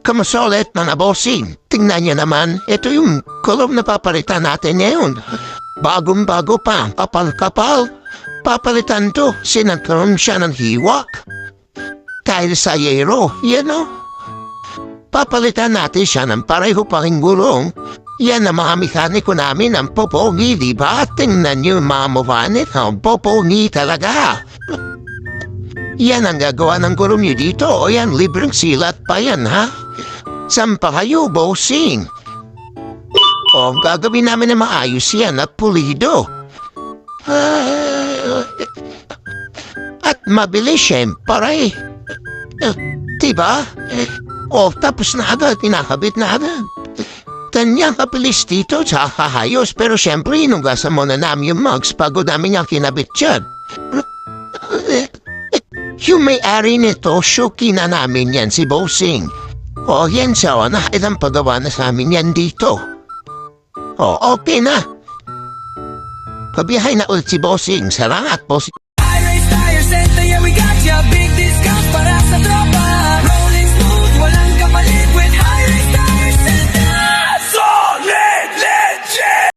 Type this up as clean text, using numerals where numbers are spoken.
Kamusta ulit mga bossing? Tingnan niyo naman, ito yung kulom na papalitan natin ngayon. Bagong-bago pa, kapal-kapal. Papalitan to, sinagkaroon siya ng hiwak. Dahil sa yero, yan o. Papalitan natin siya ng pareho pa ring gulong. Yan ang mga mekaniko namin ang popogi, di ba? Tingnan niyo yung mga mukha nito, popogi talaga. Yan ang gagawa ng gulong niyo dito, o yan, libreng silat pa yan, ha? Saan pa kayo, bossing? O, gagawin namin na maayos yan at pulido. At mabilis, syempre. Diba? O, tapos na agad, pinakabit na agad. Kanyang kapilis dito sa kakayos, pero syempre, inugasan muna namin yung mugs bago namin yung kinabit dyan. Yung may-ari nito, syuki na namin yan, si Bossing. O, yan siya, nakailang pagawa na sa amin yan dito. O, okay na. Pabiyahay na ulit si Bossing. Salamat, Bossing. I-Race Tire Center, yeah, we got ya. Big discounts para sa tropa.